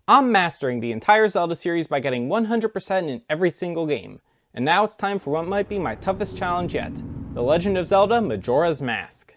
I'm mastering the entire Zelda series by getting 100% in every single game, and now it's time for what might be my toughest challenge yet, The Legend of Zelda Majora's Mask.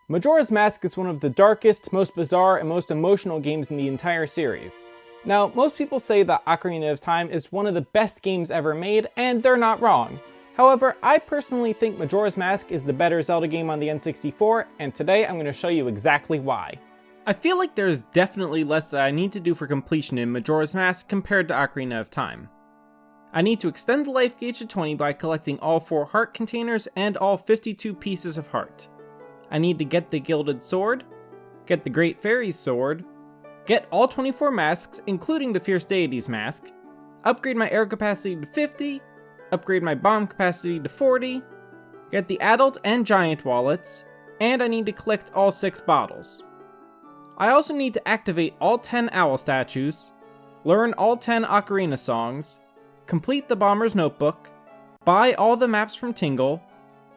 Majora's Mask is one of the darkest, most bizarre, and most emotional games in the entire series. Now, most people say that Ocarina of Time is one of the best games ever made, and they're not wrong. However, I personally think Majora's Mask is the better Zelda game on the N64, and today I'm going to show you exactly why. I feel like there's definitely less that I need to do for completion in Majora's Mask compared to Ocarina of Time. I need to extend the life gauge to 20 by collecting all 4 heart containers and all 52 pieces of heart. I need to get the Gilded Sword, get the Great Fairy's Sword, get all 24 masks including the Fierce Deity Mask, upgrade my air capacity to 50, upgrade my bomb capacity to 40, get the adult and giant wallets, and I need to collect all 6 bottles. I also need to activate all 10 owl statues, learn all 10 Ocarina songs, complete the Bomber's Notebook, buy all the maps from Tingle,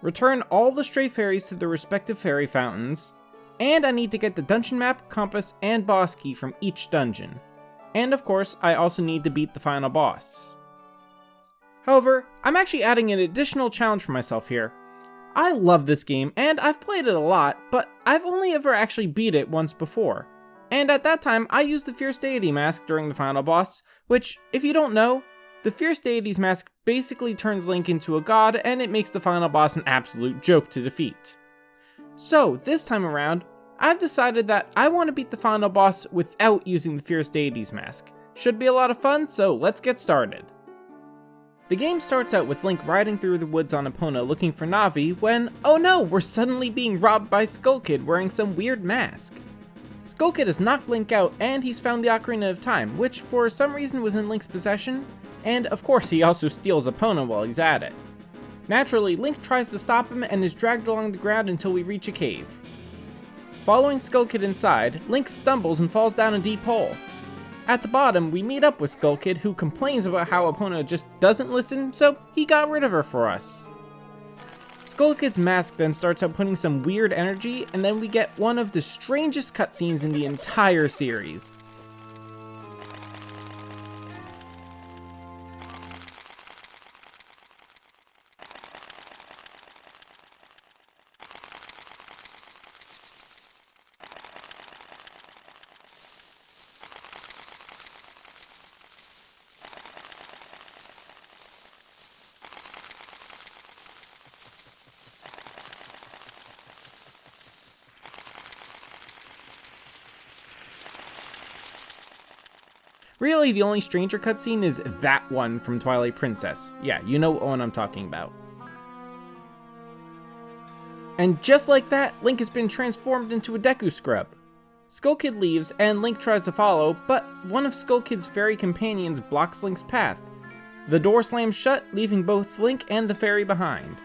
return all the stray fairies to their respective fairy fountains, and I need to get the dungeon map, compass, and boss key from each dungeon. And of course, I also need to beat the final boss. However, I'm actually adding an additional challenge for myself here. I love this game, and I've played it a lot, but I've only ever actually beat it once before. And at that time, I used the Fierce Deity Mask during the final boss, which, if you don't know, the Fierce Deity's Mask basically turns Link into a god, and it makes the final boss an absolute joke to defeat. So, this time around, I've decided that I want to beat the final boss without using the Fierce Deity's Mask. Should be a lot of fun, so let's get started. The game starts out with Link riding through the woods on Epona looking for Navi when, oh no, we're suddenly being robbed by Skull Kid wearing some weird mask. Skull Kid has knocked Link out and he's found the Ocarina of Time, which for some reason was in Link's possession, and of course he also steals Epona while he's at it. Naturally, Link tries to stop him and is dragged along the ground until we reach a cave. Following Skull Kid inside, Link stumbles and falls down a deep hole. At the bottom, we meet up with Skull Kid, who complains about how Epona just doesn't listen, so he got rid of her for us. Skull Kid's mask then starts outputting some weird energy, and then we get one of the strangest cutscenes in the entire series. Really, the only stranger cutscene is that one from Twilight Princess. Yeah, you know what one I'm talking about. And just like that, Link has been transformed into a Deku Scrub. Skull Kid leaves, and Link tries to follow, but one of Skull Kid's fairy companions blocks Link's path. The door slams shut, leaving both Link and the fairy behind.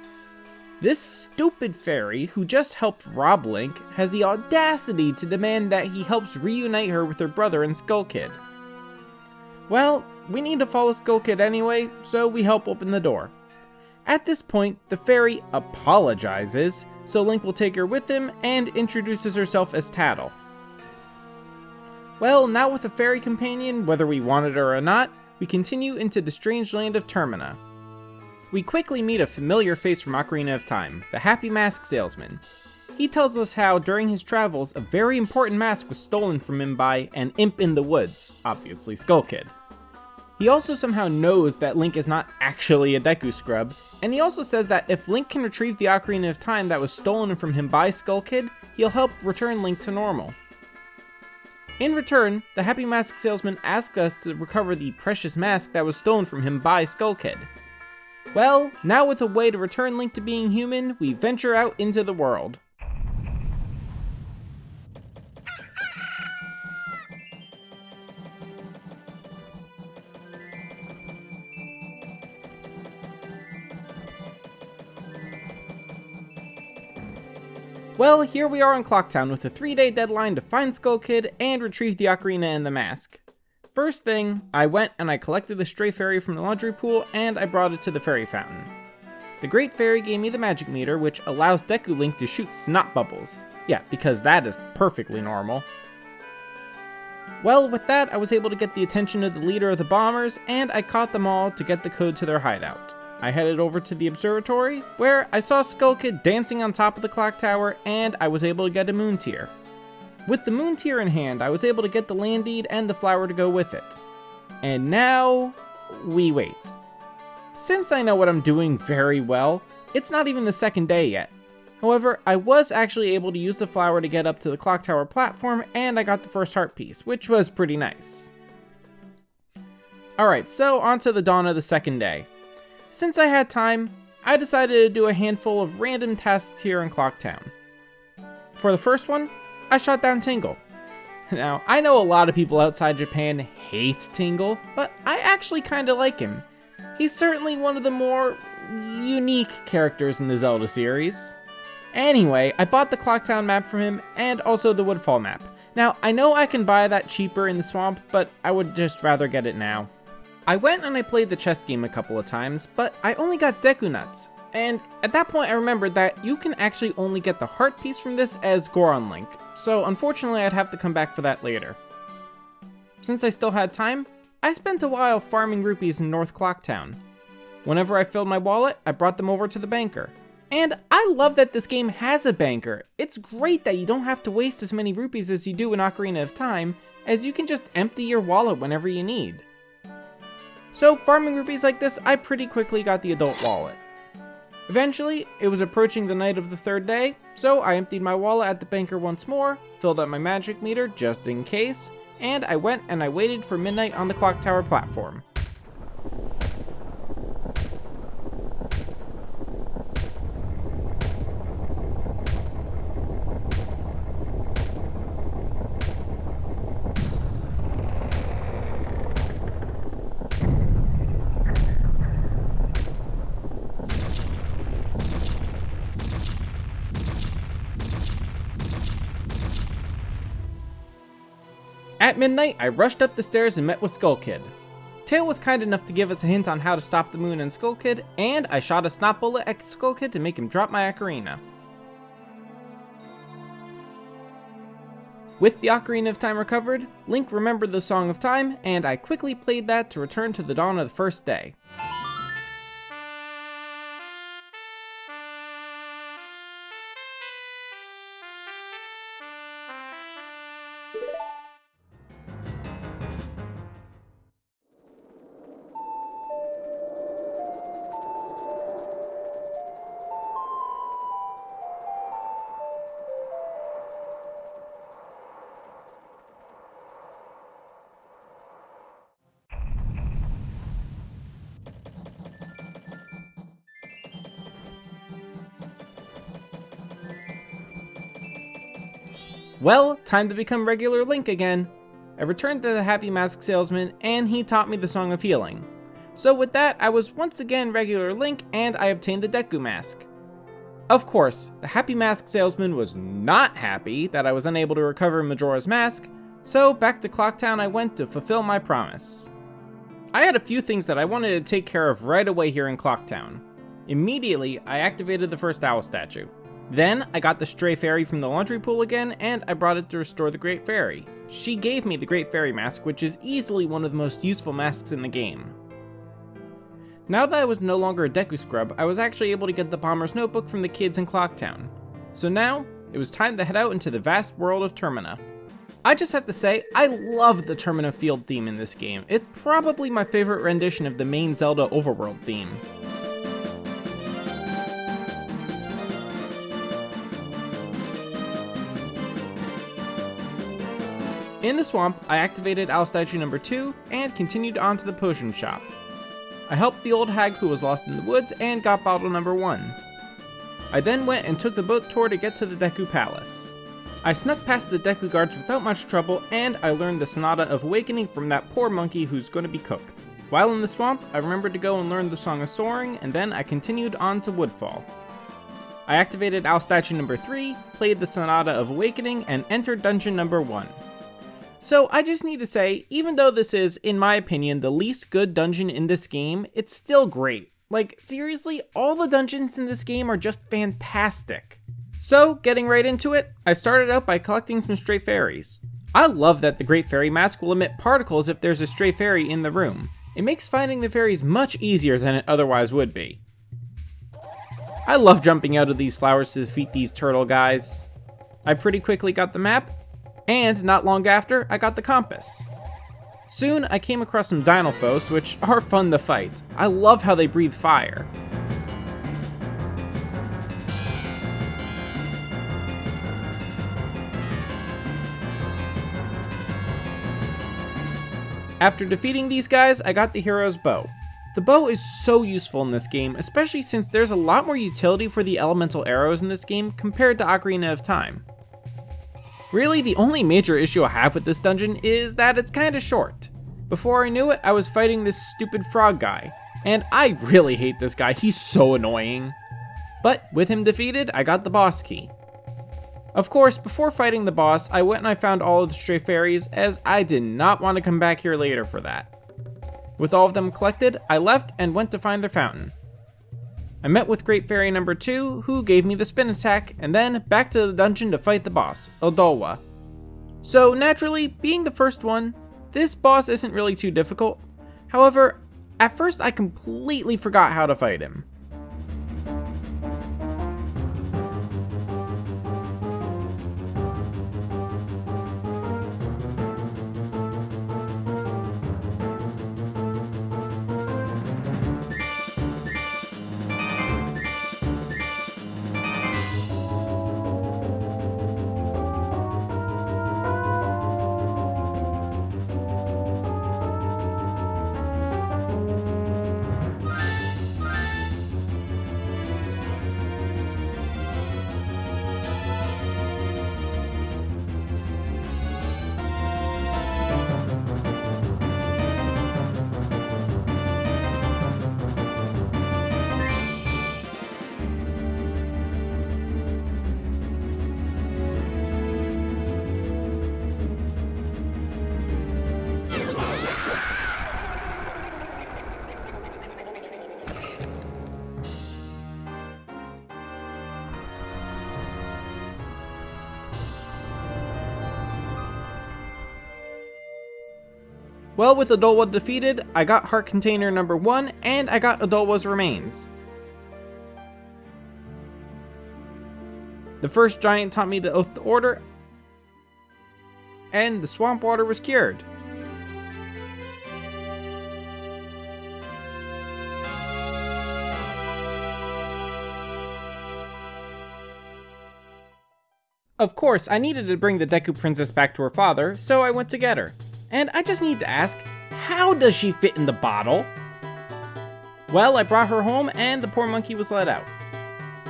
This stupid fairy, who just helped rob Link, has the audacity to demand that he helps reunite her with her brother and Skull Kid. Well, we need to follow Skull Kid anyway, so we help open the door. At this point, the fairy apologizes, so Link will take her with him and introduces herself as Tattle. Well, now with a fairy companion, whether we wanted her or not, we continue into the strange land of Termina. We quickly meet a familiar face from Ocarina of Time, the Happy Mask Salesman. He tells us how, during his travels, a very important mask was stolen from him by an imp in the woods, obviously Skull Kid. He also somehow knows that Link is not actually a Deku Scrub, and he also says that if Link can retrieve the Ocarina of Time that was stolen from him by Skull Kid, he'll help return Link to normal. In return, the Happy Mask Salesman asks us to recover the precious mask that was stolen from him by Skull Kid. Well, now with a way to return Link to being human, we venture out into the world. Well, here we are in Clocktown with a 3-day deadline to find Skull Kid and retrieve the Ocarina and the mask. First thing, I went and I collected the stray fairy from the laundry pool and I brought it to the fairy fountain. The Great Fairy gave me the magic meter, which allows Deku Link to shoot snot bubbles. Yeah, because that is perfectly normal. Well, with that, I was able to get the attention of the leader of the bombers, and I caught them all to get the code to their hideout. I headed over to the observatory, where I saw Skull Kid dancing on top of the clock tower, and I was able to get a moon tier. With the moon tier in hand, I was able to get the land deed and the flower to go with it. And now, we wait. Since I know what I'm doing very well, it's not even the second day yet. However, I was actually able to use the flower to get up to the clock tower platform, and I got the first heart piece, which was pretty nice. Alright, so on to the dawn of the second day. Since I had time, I decided to do a handful of random tasks here in Clocktown. For the first one, I shot down Tingle. Now, I know a lot of people outside Japan hate Tingle, but I actually kinda like him. He's certainly one of the more unique characters in the Zelda series. Anyway, I bought the Clocktown map from him, and also the Woodfall map. Now, I know I can buy that cheaper in the swamp, but I would just rather get it now. I went and I played the chess game a couple of times, but I only got Deku Nuts, and at that point I remembered that you can actually only get the heart piece from this as Goron Link, so unfortunately I'd have to come back for that later. Since I still had time, I spent a while farming rupees in North Clocktown. Whenever I filled my wallet, I brought them over to the banker. And I love that this game has a banker. It's great that you don't have to waste as many rupees as you do in Ocarina of Time, as you can just empty your wallet whenever you need. So farming rupees like this, I pretty quickly got the adult wallet. Eventually, it was approaching the night of the third day, so I emptied my wallet at the banker once more, filled up my magic meter just in case, and I went and I waited for midnight on the clock tower platform. At midnight, I rushed up the stairs and met with Skull Kid. Tail was kind enough to give us a hint on how to stop the moon and Skull Kid, and I shot a snot bullet at Skull Kid to make him drop my Ocarina. With the Ocarina of Time recovered, Link remembered the Song of Time, and I quickly played that to return to the dawn of the first day. Well, time to become regular Link again. I returned to the Happy Mask salesman, and he taught me the Song of Healing. So with that, I was once again regular Link, and I obtained the Deku Mask. Of course, the Happy Mask salesman was not happy that I was unable to recover Majora's Mask, so back to Clocktown I went to fulfill my promise. I had a few things that I wanted to take care of right away here in Clocktown. Immediately, I activated the first owl statue. Then, I got the stray fairy from the laundry pool again, and I brought it to restore the Great Fairy. She gave me the Great Fairy Mask, which is easily one of the most useful masks in the game. Now that I was no longer a Deku Scrub, I was actually able to get the Bomber's Notebook from the kids in Clocktown. So now, it was time to head out into the vast world of Termina. I just have to say, I love the Termina field theme in this game. It's probably my favorite rendition of the main Zelda overworld theme. In the swamp, I activated Owl Statue number 2 and continued on to the potion shop. I helped the old hag who was lost in the woods and got bottle number 1. I then went and took the boat tour to get to the Deku Palace. I snuck past the Deku guards without much trouble, and I learned the Sonata of Awakening from that poor monkey who's going to be cooked. While in the swamp, I remembered to go and learn the Song of Soaring, and then I continued on to Woodfall. I activated Owl Statue number 3, played the Sonata of Awakening, and entered dungeon number 1. So I just need to say, even though this is, in my opinion, the least good dungeon in this game, it's still great. Like, seriously, all the dungeons in this game are just fantastic. So, getting right into it, I started out by collecting some stray fairies. I love that the Great Fairy Mask will emit particles if there's a stray fairy in the room. It makes finding the fairies much easier than it otherwise would be. I love jumping out of these flowers to defeat these turtle guys. I pretty quickly got the map, and not long after, I got the compass. Soon, I came across some Dinophos, which are fun to fight. I love how they breathe fire. After defeating these guys, I got the hero's bow. The bow is so useful in this game, especially since there's a lot more utility for the elemental arrows in this game compared to Ocarina of Time. Really, the only major issue I have with this dungeon is that it's kinda short. Before I knew it, I was fighting this stupid frog guy, and I really hate this guy, he's so annoying. But with him defeated, I got the boss key. Of course, before fighting the boss, I went and I found all of the stray fairies, as I did not want to come back here later for that. With all of them collected, I left and went to find their fountain. I met with Great Fairy number 2, who gave me the spin attack, and then back to the dungeon to fight the boss, Odolwa. So naturally, being the first one, this boss isn't really too difficult. However, at first I completely forgot how to fight him. Well, with Odolwa defeated, I got heart container number 1, and I got Odolwa's remains. The first giant taught me the Oath to Order, and the swamp water was cured. Of course, I needed to bring the Deku Princess back to her father, so I went to get her. And I just need to ask, how does she fit in the bottle? Well, I brought her home and the poor monkey was let out.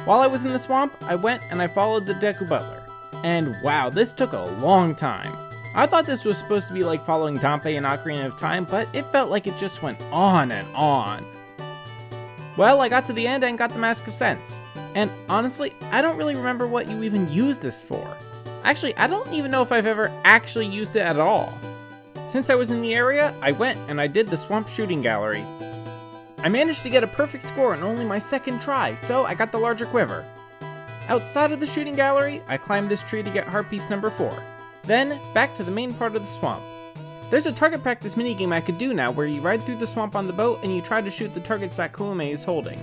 While I was in the swamp, I went and I followed the Deku Butler. And wow, this took a long time. I thought this was supposed to be like following Dampé in Ocarina of Time, but it felt like it just went on and on. Well, I got to the end and got the Mask of Sense. And honestly, I don't really remember what you even used this for. Actually, I don't even know if I've ever actually used it at all. Since I was in the area, I went and I did the Swamp Shooting Gallery. I managed to get a perfect score on only my second try, so I got the larger quiver. Outside of the shooting gallery, I climbed this tree to get heart piece number 4. Then, back to the main part of the swamp. There's a target practice minigame I could do now where you ride through the swamp on the boat and you try to shoot the targets that Kuume is holding.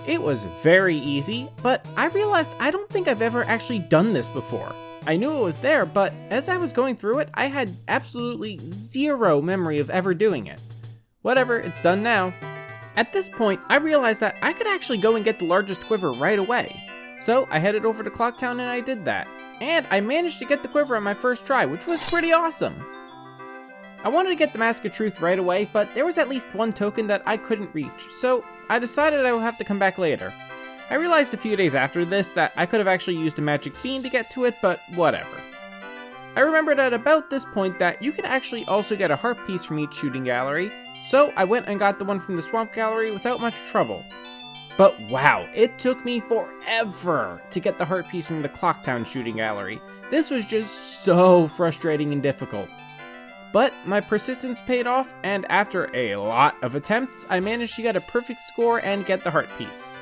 It was very easy, but I realized I don't think I've ever actually done this before. I knew it was there, but as I was going through it, I had absolutely zero memory of ever doing it. Whatever, it's done now. At this point, I realized that I could actually go and get the largest quiver right away. So I headed over to Clocktown and I did that. And I managed to get the quiver on my first try, which was pretty awesome. I wanted to get the Mask of Truth right away, but there was at least one token that I couldn't reach, so I decided I would have to come back later. I realized a few days after this that I could have actually used a magic bean to get to it, but whatever. I remembered at about this point that you could actually also get a heart piece from each shooting gallery, so I went and got the one from the swamp gallery without much trouble. But wow, it took me forever to get the heart piece from the Clocktown shooting gallery. This was just so frustrating and difficult. But my persistence paid off, and after a lot of attempts, I managed to get a perfect score and get the heart piece.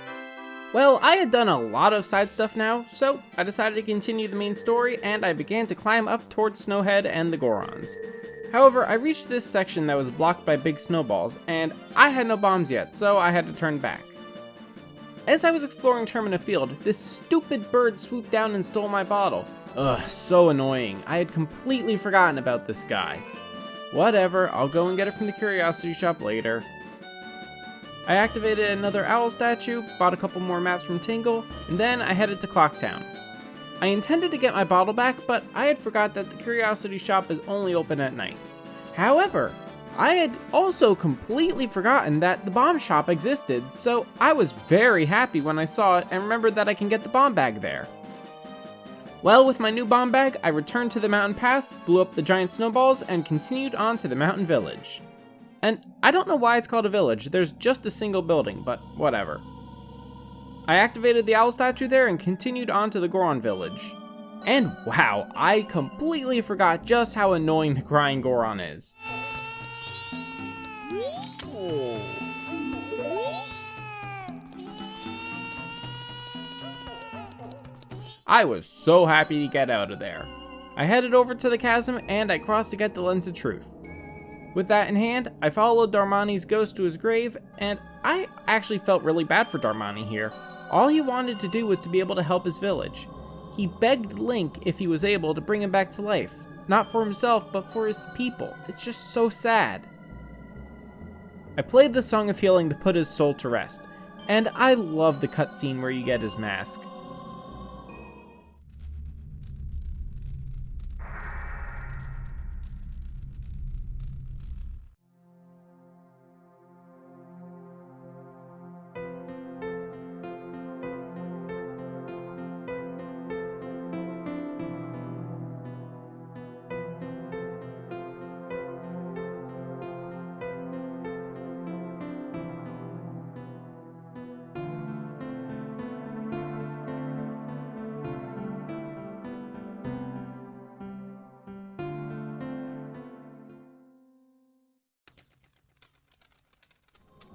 Well, I had done a lot of side stuff now, so I decided to continue the main story and I began to climb up towards Snowhead and the Gorons. However, I reached this section that was blocked by big snowballs, and I had no bombs yet, so I had to turn back. As I was exploring Termina Field, this stupid bird swooped down and stole my bottle. Ugh, so annoying. I had completely forgotten about this guy. Whatever, I'll go and get it from the curiosity shop later. I activated another owl statue, bought a couple more maps from Tingle, and then I headed to Clocktown. I intended to get my bottle back, but I had forgot that the curiosity shop is only open at night. However, I had also completely forgotten that the bomb shop existed, so I was very happy when I saw it and remembered that I can get the bomb bag there. Well, with my new bomb bag, I returned to the mountain path, blew up the giant snowballs, and continued on to the mountain village. And I don't know why it's called a village, there's just a single building, but whatever. I activated the owl statue there and continued on to the Goron village. And wow, I completely forgot just how annoying the crying Goron is. I was so happy to get out of there. I headed over to the chasm and I crossed to get the Lens of Truth. With that in hand, I followed Darmani's ghost to his grave, and I actually felt really bad for Darmani here. All he wanted to do was to be able to help his village. He begged Link if he was able to bring him back to life. Not for himself, but for his people. It's just so sad. I played the Song of Healing to put his soul to rest, and I love the cutscene where you get his mask.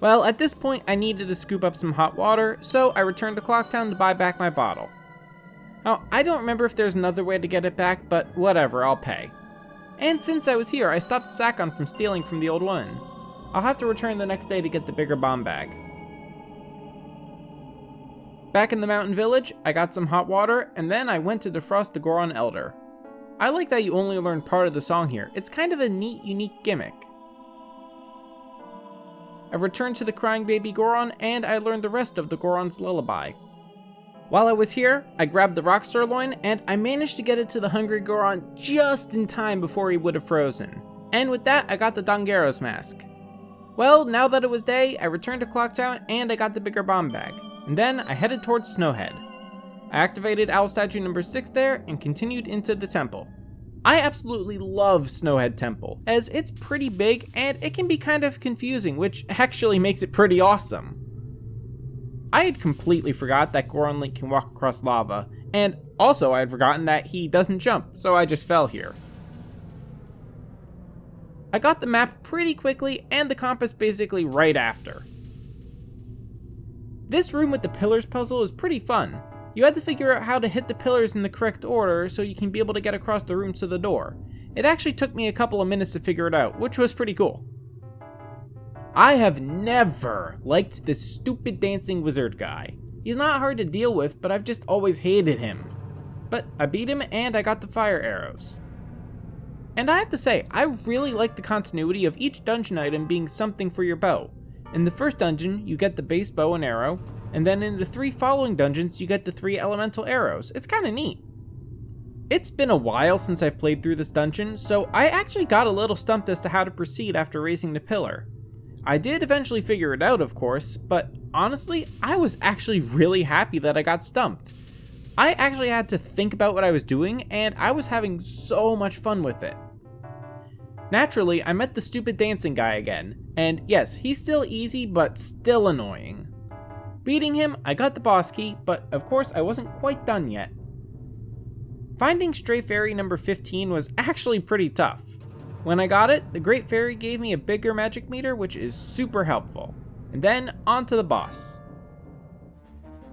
Well, at this point, I needed to scoop up some hot water, so I returned to Clocktown to buy back my bottle. Now, I don't remember if there's another way to get it back, but whatever, I'll pay. And since I was here, I stopped Sakon from stealing from the old woman. I'll have to return the next day to get the bigger bomb bag. Back in the mountain village, I got some hot water, and then I went to defrost the Goron Elder. I like that you only learn part of the song here. It's kind of a neat, unique gimmick. I returned to the crying baby Goron, and I learned the rest of the Goron's lullaby. While I was here, I grabbed the rock sirloin, and I managed to get it to the hungry Goron just in time before he would have frozen. And with that, I got the Dongero's mask. Well, now that it was day, I returned to Clocktown, and I got the bigger bomb bag. And then I headed towards Snowhead. I activated Owl Statue number 6 there, and continued into the temple. I absolutely love Snowhead Temple, as it's pretty big and it can be kind of confusing, which actually makes it pretty awesome. I had completely forgot that Goron Link can walk across lava, and also I had forgotten that he doesn't jump, so I just fell here. I got the map pretty quickly and the compass basically right after. This room with the pillars puzzle is pretty fun. You had to figure out how to hit the pillars in the correct order so you can be able to get across the room to the door. It actually took me a couple of minutes to figure it out, which was pretty cool. I have never liked this stupid dancing wizard guy. He's not hard to deal with, but I've just always hated him. But I beat him and I got the fire arrows. And I have to say, I really like the continuity of each dungeon item being something for your bow. In the first dungeon, you get the base bow and arrow, and then in the 3 following dungeons, you get the 3 elemental arrows. It's kinda neat. It's been a while since I've played through this dungeon, so I actually got a little stumped as to how to proceed after raising the pillar. I did eventually figure it out, of course, but honestly, I was actually really happy that I got stumped. I actually had to think about what I was doing, and I was having so much fun with it. Naturally, I met the stupid dancing guy again, and yes, he's still easy, but still annoying. Beating him, I got the boss key, but of course I wasn't quite done yet. Finding Stray Fairy number 15 was actually pretty tough. When I got it, the Great Fairy gave me a bigger magic meter, which is super helpful. And then, on to the boss.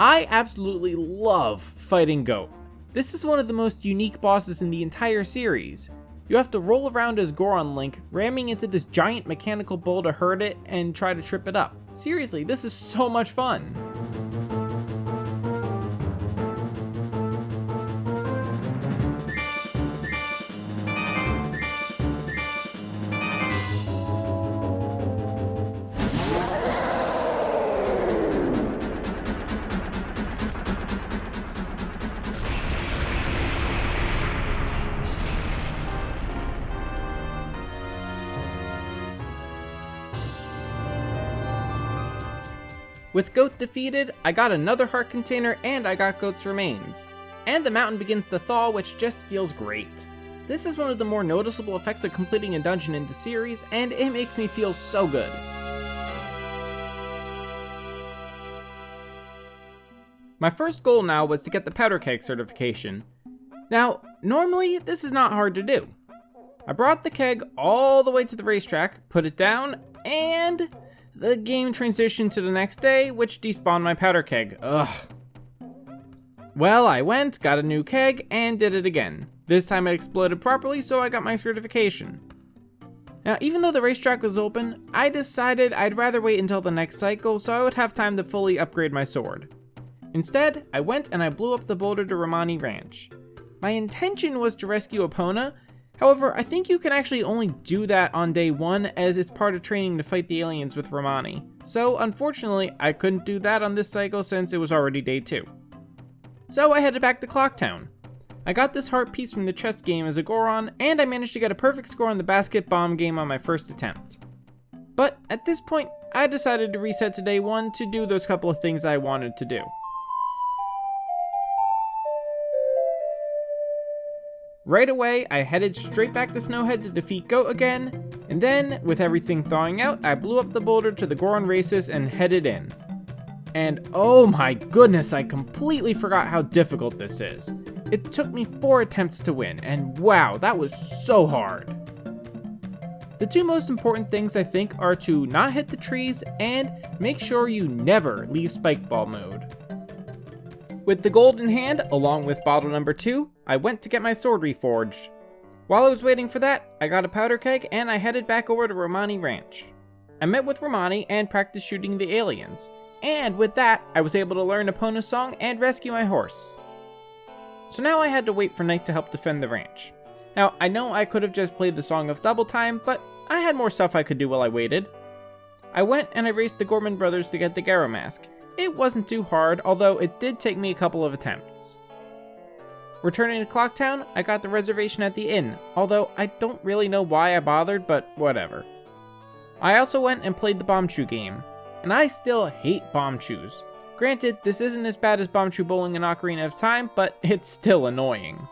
I absolutely love fighting Goat. This is one of the most unique bosses in the entire series. You have to roll around as Goron Link, ramming into this giant mechanical bull to hurt it and try to trip it up. Seriously, this is so much fun. With Goat defeated, I got another heart container and I got Goat's remains. And the mountain begins to thaw, which just feels great. This is one of the more noticeable effects of completing a dungeon in the series, and it makes me feel so good. My first goal now was to get the Powder Keg certification. Now, normally this is not hard to do. I brought the keg all the way to the racetrack, put it down, and the game transitioned to the next day, which despawned my Powder Keg. Ugh. Well, I went, got a new keg, and did it again. This time it exploded properly, so I got my certification. Now, even though the racetrack was open, I decided I'd rather wait until the next cycle so I would have time to fully upgrade my sword. Instead, I went and I blew up the boulder to Romani Ranch. My intention was to rescue Epona. However, I think you can actually only do that on day 1 as it's part of training to fight the aliens with Romani. So unfortunately, I couldn't do that on this cycle since it was already day 2. So I headed back to Clocktown. I got this heart piece from the chest game as a Goron, and I managed to get a perfect score on the basket bomb game on my first attempt. But at this point, I decided to reset to day 1 to do those couple of things I wanted to do. Right away, I headed straight back to Snowhead to defeat Goat again, and then, with everything thawing out, I blew up the boulder to the Goron races and headed in. And oh my goodness, I completely forgot how difficult this is. It took me 4 attempts to win, and wow, that was so hard. The 2 most important things I think are to not hit the trees and make sure you never leave Spike Ball mode. With the gold in hand, along with bottle number 2, I went to get my sword reforged. While I was waiting for that, I got a Powder Keg and I headed back over to Romani Ranch. I met with Romani and practiced shooting the aliens, and with that, I was able to learn Epona's song and rescue my horse. So now I had to wait for night to help defend the ranch. Now, I know I could have just played the Song of Double Time, but I had more stuff I could do while I waited. I went and I raced the Gorman brothers to get the Garo mask. It wasn't too hard, although it did take me a couple of attempts. Returning to Clocktown, I got the reservation at the inn, although I don't really know why I bothered, but whatever. I also went and played the Bombchu game, and I still hate Bombchus. Granted, this isn't as bad as Bombchu Bowling in Ocarina of Time, but it's still annoying.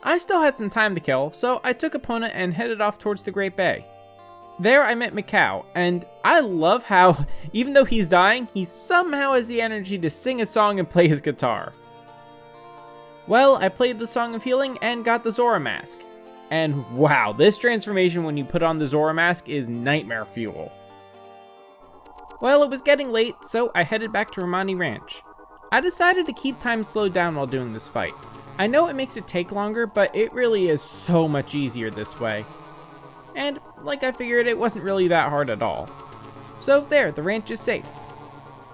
I still had some time to kill, so I took Epona and headed off towards the Great Bay. There I met Mikau, and I love how, even though he's dying, he somehow has the energy to sing a song and play his guitar. Well, I played the Song of Healing and got the Zora mask. And wow, this transformation when you put on the Zora mask is nightmare fuel. Well, it was getting late, so I headed back to Romani Ranch. I decided to keep time slowed down while doing this fight. I know it makes it take longer, but it really is so much easier this way. And, like I figured, it wasn't really that hard at all. So there, the ranch is safe.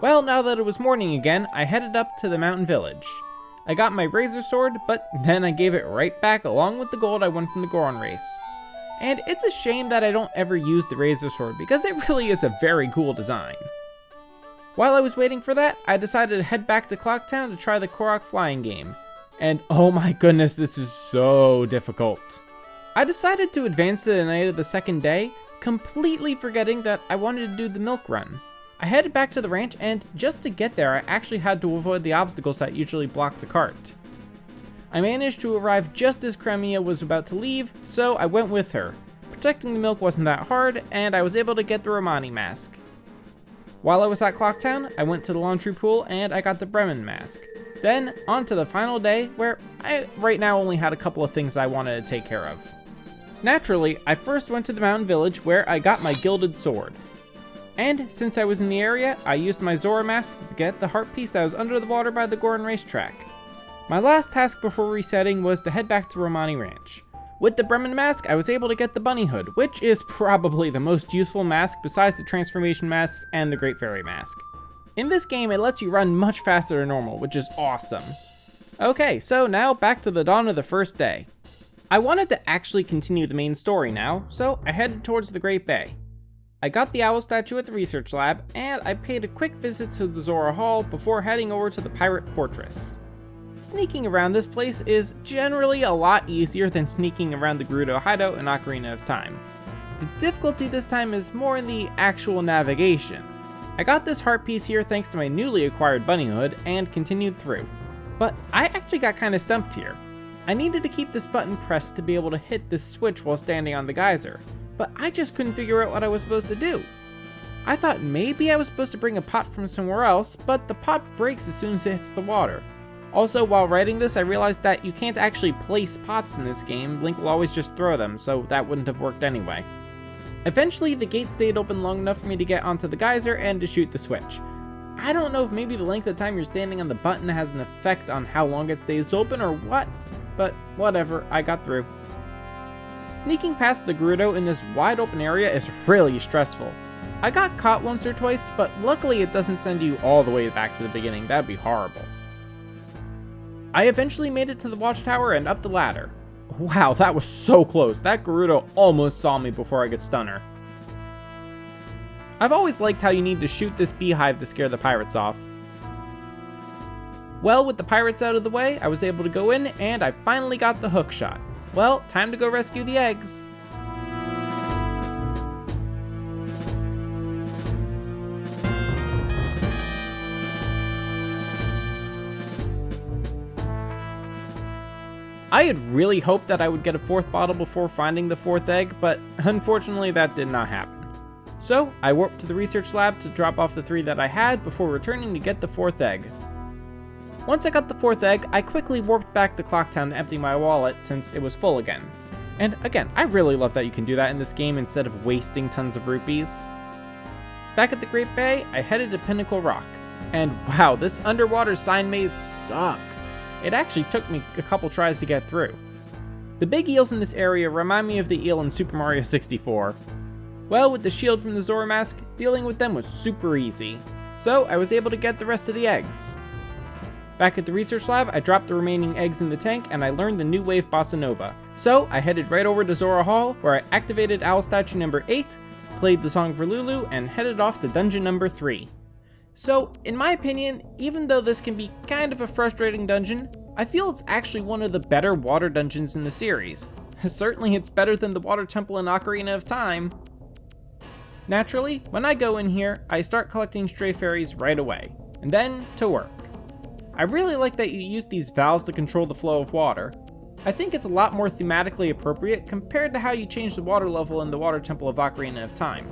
Well, now that it was morning again, I headed up to the mountain village. I got my razor sword, but then I gave it right back along with the gold I won from the Goron race. And it's a shame that I don't ever use the razor sword because it really is a very cool design. While I was waiting for that, I decided to head back to Clocktown to try the Korok flying game. And oh my goodness, this is so difficult. I decided to advance to the night of the second day, completely forgetting that I wanted to do the milk run. I headed back to the ranch, and just to get there, I actually had to avoid the obstacles that usually block the cart. I managed to arrive just as Cremia was about to leave, so I went with her. Protecting the milk wasn't that hard, and I was able to get the Romani mask. While I was at Clocktown, I went to the laundry pool and I got the Bremen mask. Then, on to the final day, where I right now only had a couple of things I wanted to take care of. Naturally, I first went to the mountain village where I got my gilded sword. And since I was in the area, I used my Majora mask to get the heart piece that was under the water by the Goron racetrack. My last task before resetting was to head back to Romani Ranch. With the Bremen mask, I was able to get the bunny hood, which is probably the most useful mask besides the transformation masks and the Great Fairy mask. In this game, it lets you run much faster than normal, which is awesome. Okay, so now back to the dawn of the first day. I wanted to actually continue the main story now, so I headed towards the Great Bay. I got the owl statue at the research lab, and I paid a quick visit to the Zora Hall before heading over to the Pirate Fortress. Sneaking around this place is generally a lot easier than sneaking around the Gerudo hideout in Ocarina of Time. The difficulty this time is more in the actual navigation. I got this heart piece here thanks to my newly acquired bunny hood and continued through. But I actually got kinda stumped here. I needed to keep this button pressed to be able to hit this switch while standing on the geyser, but I just couldn't figure out what I was supposed to do. I thought maybe I was supposed to bring a pot from somewhere else, but the pot breaks as soon as it hits the water. Also, while writing this, I realized that you can't actually place pots in this game. Link will always just throw them, so that wouldn't have worked anyway. Eventually, the gate stayed open long enough for me to get onto the geyser and to shoot the switch. I don't know if maybe the length of time you're standing on the button has an effect on how long it stays open or what, but whatever, I got through. Sneaking past the Gerudo in this wide open area is really stressful. I got caught once or twice, but luckily it doesn't send you all the way back to the beginning. That'd be horrible. I eventually made it to the watchtower and up the ladder. Wow, that was so close. That Gerudo almost saw me before I could stun her. I've always liked how you need to shoot this beehive to scare the pirates off. Well, with the pirates out of the way, I was able to go in and I finally got the hook shot. Well, time to go rescue the eggs. I had really hoped that I would get a fourth bottle before finding the fourth egg, but unfortunately that did not happen. So I warped to the research lab to drop off the 3 that I had before returning to get the fourth egg. Once I got the fourth egg, I quickly warped back to Clocktown to empty my wallet since it was full again. And again, I really love that you can do that in this game instead of wasting tons of rupees. Back at the Great Bay, I headed to Pinnacle Rock. And wow, this underwater sign maze sucks. It actually took me a couple tries to get through. The big eels in this area remind me of the eel in Super Mario 64. Well, with the shield from the Zora mask, dealing with them was super easy. So I was able to get the rest of the eggs. Back at the research lab, I dropped the remaining eggs in the tank and I learned the new wave Bossa Nova. So I headed right over to Zora Hall, where I activated Owl Statue number 8, played the song for Lulu, and headed off to dungeon number 3. So, in my opinion, even though this can be kind of a frustrating dungeon, I feel it's actually one of the better water dungeons in the series. Certainly it's better than the water temple in Ocarina of Time. Naturally, when I go in here, I start collecting stray fairies right away, and then to work. I really like that you use these valves to control the flow of water. I think it's a lot more thematically appropriate compared to how you change the water level in the water temple of Ocarina of Time.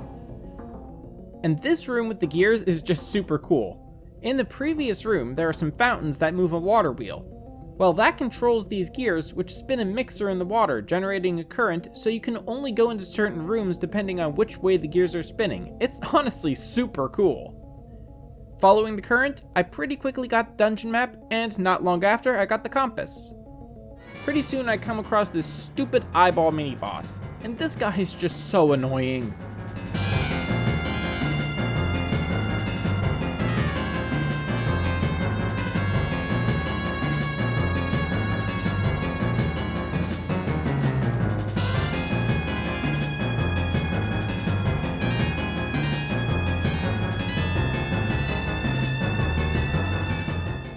And this room with the gears is just super cool. In the previous room, there are some fountains that move a water wheel. Well, that controls these gears, which spin a mixer in the water, generating a current, so you can only go into certain rooms depending on which way the gears are spinning. It's honestly super cool. Following the current, I pretty quickly got the dungeon map, and not long after, I got the compass. Pretty soon I come across this stupid eyeball mini-boss, and this guy is just so annoying.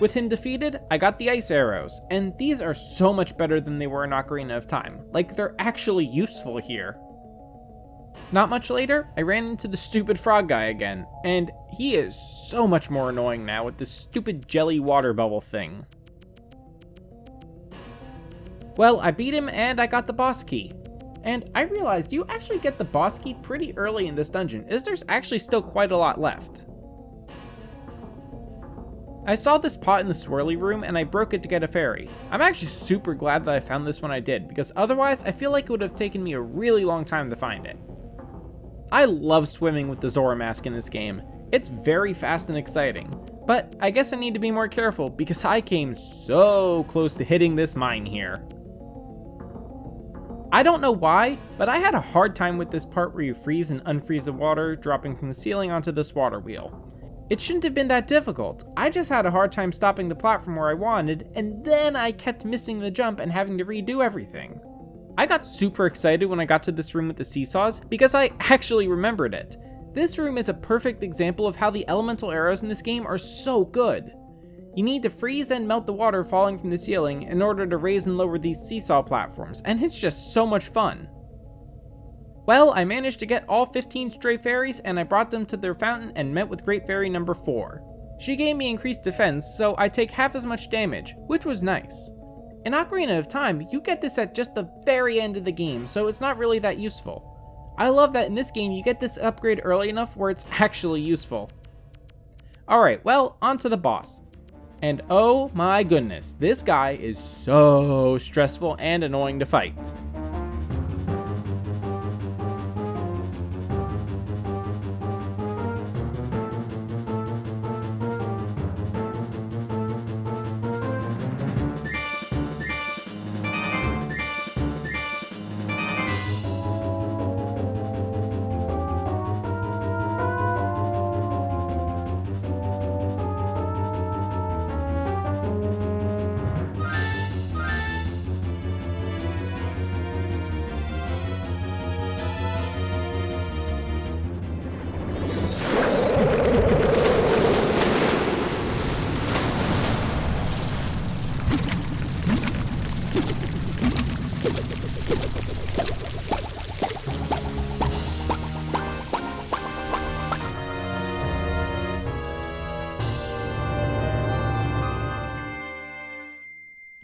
With him defeated, I got the ice arrows, and these are so much better than they were in Ocarina of Time. Like, they're actually useful here. Not much later, I ran into the stupid frog guy again, and he is so much more annoying now with this stupid jelly water bubble thing. Well, I beat him and I got the boss key. And I realized you actually get the boss key pretty early in this dungeon, as there's actually still quite a lot left. I saw this pot in the swirly room and I broke it to get a fairy. I'm actually super glad that I found this when I did, because otherwise I feel like it would have taken me a really long time to find it. I love swimming with the Zora mask in this game. It's very fast and exciting. But I guess I need to be more careful because I came so close to hitting this mine here. I don't know why, but I had a hard time with this part where you freeze and unfreeze the water dropping from the ceiling onto this water wheel. It shouldn't have been that difficult. I just had a hard time stopping the platform where I wanted, and then I kept missing the jump and having to redo everything. I got super excited when I got to this room with the seesaws because I actually remembered it. This room is a perfect example of how the elemental arrows in this game are so good. You need to freeze and melt the water falling from the ceiling in order to raise and lower these seesaw platforms, and it's just so much fun. Well, I managed to get all 15 stray fairies, and I brought them to their fountain and met with Great Fairy number 4. She gave me increased defense, so I take half as much damage, which was nice. In Ocarina of Time, you get this at just the very end of the game, so it's not really that useful. I love that in this game you get this upgrade early enough where it's actually useful. Alright, well, on to the boss. And oh my goodness, this guy is so stressful and annoying to fight.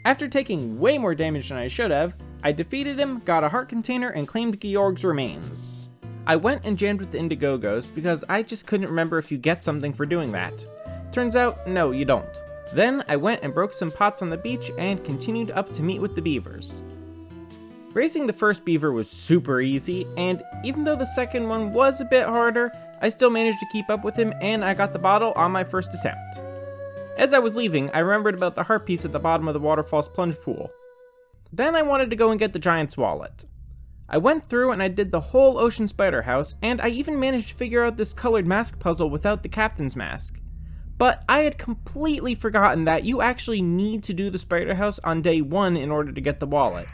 After taking way more damage than I should have, I defeated him, got a heart container, and claimed Georg's remains. I went and jammed with the Indigogos because I just couldn't remember if you get something for doing that. Turns out, no, you don't. Then I went and broke some pots on the beach and continued up to meet with the beavers. Raising the first beaver was super easy, and even though the second one was a bit harder, I still managed to keep up with him and I got the bottle on my first attempt. As I was leaving, I remembered about the heart piece at the bottom of the waterfall's plunge pool. Then I wanted to go and get the giant's wallet. I went through and I did the whole ocean spider house, and I even managed to figure out this colored mask puzzle without the captain's mask. But I had completely forgotten that you actually need to do the spider house on day 1 in order to get the wallet.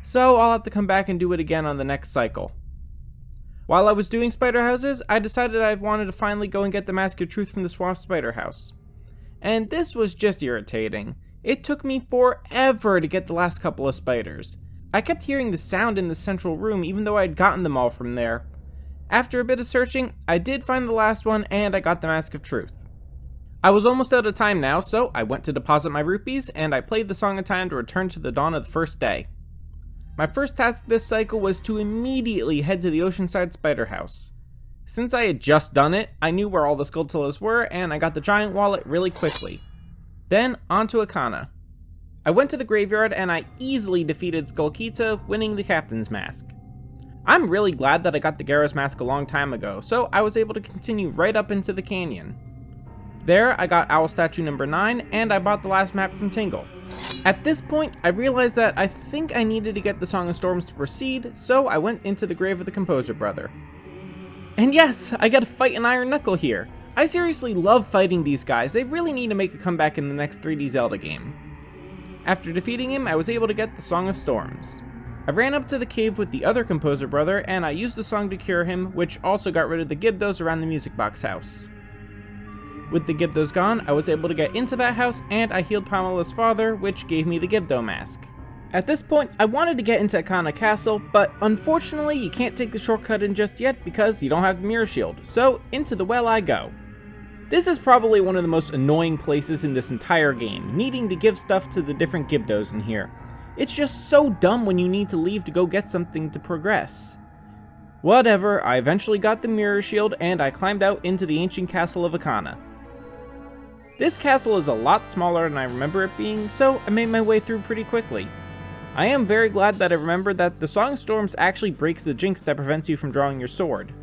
So I'll have to come back and do it again on the next cycle. While I was doing spider houses, I decided I wanted to finally go and get the Mask of Truth from the Swamp Spider House. And this was just irritating. It took me forever to get the last couple of spiders. I kept hearing the sound in the central room even though I had gotten them all from there. After a bit of searching, I did find the last one and I got the Mask of Truth. I was almost out of time now, so I went to deposit my rupees and I played the Song of Time to return to the dawn of the first day. My first task this cycle was to immediately head to the Oceanside Spider House. Since I had just done it, I knew where all the Skulltulas were, and I got the giant wallet really quickly. Then, on to Ikana. I went to the graveyard and I easily defeated Skullkita, winning the captain's mask. I'm really glad that I got the Gyara's mask a long time ago, so I was able to continue right up into the canyon. There, I got Owl Statue number 9, and I bought the last map from Tingle. At this point, I realized that I think I needed to get the Song of Storms to proceed, so I went into the grave of the Composer Brother. And yes, I got to fight an Iron Knuckle here. I seriously love fighting these guys. They really need to make a comeback in the next 3D Zelda game. After defeating him, I was able to get the Song of Storms. I ran up to the cave with the other Composer Brother, and I used the song to cure him, which also got rid of the Gibdos around the Music Box house. With the Gibdos gone, I was able to get into that house, and I healed Pamela's father, which gave me the Gibdo mask. At this point, I wanted to get into Ikana Castle, but unfortunately you can't take the shortcut in just yet because you don't have the Mirror Shield, so into the well I go. This is probably one of the most annoying places in this entire game, needing to give stuff to the different Gibdos in here. It's just so dumb when you need to leave to go get something to progress. Whatever, I eventually got the Mirror Shield and I climbed out into the ancient castle of Ikana. This castle is a lot smaller than I remember it being, so I made my way through pretty quickly. I am very glad that I remembered that the Song of Storms actually breaks the jinx that prevents you from drawing your sword.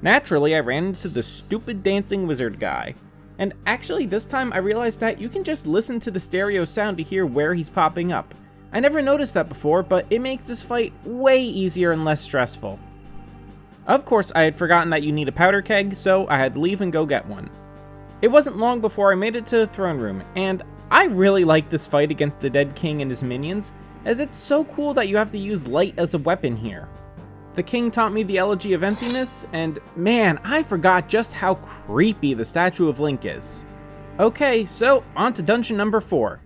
Naturally, I ran into the stupid dancing wizard guy. And actually, this time I realized that you can just listen to the stereo sound to hear where he's popping up. I never noticed that before, but it makes this fight way easier and less stressful. Of course, I had forgotten that you need a powder keg, so I had to leave and go get one. It wasn't long before I made it to the throne room, and I really like this fight against the dead king and his minions, as it's so cool that you have to use light as a weapon here. The king taught me the Elegy of Emptiness, and man, I forgot just how creepy the statue of Link is. Okay, so on to dungeon number 4.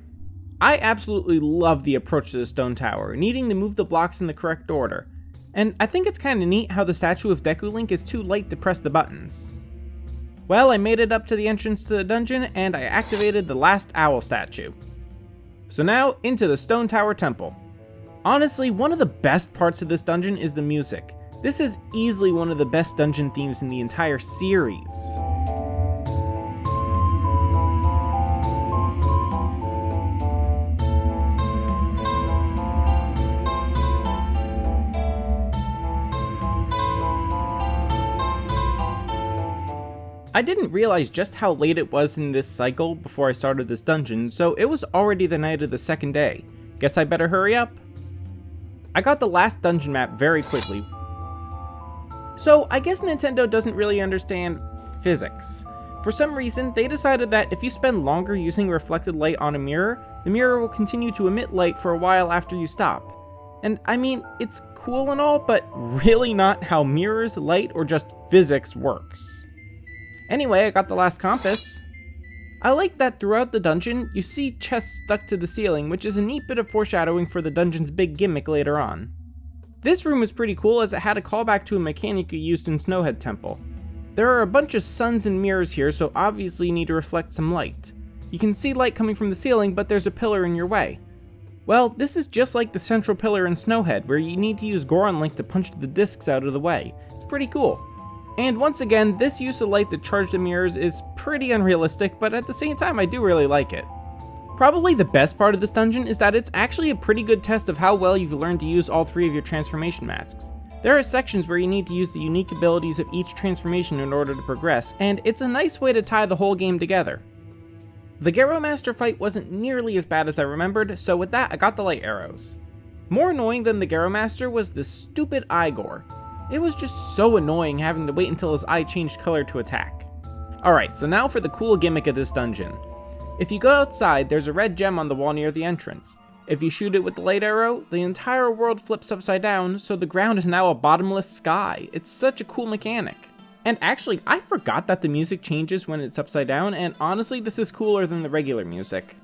I absolutely love the approach to the stone tower, needing to move the blocks in the correct order, and I think it's kinda neat how the statue of Deku Link is too light to press the buttons. Well, I made it up to the entrance to the dungeon, and I activated the last owl statue. So now, into the Stone Tower Temple. Honestly, one of the best parts of this dungeon is the music. This is easily one of the best dungeon themes in the entire series. I didn't realize just how late it was in this cycle before I started this dungeon, so it was already the night of the second day. Guess I better hurry up. I got the last dungeon map very quickly. So I guess Nintendo doesn't really understand physics. For some reason, they decided that if you spend longer using reflected light on a mirror, the mirror will continue to emit light for a while after you stop. And I mean, it's cool and all, but really not how mirrors, light, or just physics works. Anyway, I got the last compass. I like that throughout the dungeon, you see chests stuck to the ceiling, which is a neat bit of foreshadowing for the dungeon's big gimmick later on. This room is pretty cool as it had a callback to a mechanic you used in Snowhead Temple. There are a bunch of suns and mirrors here, so obviously you need to reflect some light. You can see light coming from the ceiling, but there's a pillar in your way. Well, this is just like the central pillar in Snowhead, where you need to use Goron Link to punch the discs out of the way. It's pretty cool. And once again, this use of light to charge the mirrors is pretty unrealistic, but at the same time I do really like it. Probably the best part of this dungeon is that it's actually a pretty good test of how well you've learned to use all 3 of your transformation masks. There are sections where you need to use the unique abilities of each transformation in order to progress, and it's a nice way to tie the whole game together. The Garo Master fight wasn't nearly as bad as I remembered, so with that I got the light arrows. More annoying than the Garo Master was the stupid Igor. It was just so annoying having to wait until his eye changed color to attack. Alright, so now for the cool gimmick of this dungeon. If you go outside, there's a red gem on the wall near the entrance. If you shoot it with the light arrow, the entire world flips upside down, so the ground is now a bottomless sky. It's such a cool mechanic. And actually, I forgot that the music changes when it's upside down, and honestly, this is cooler than the regular music.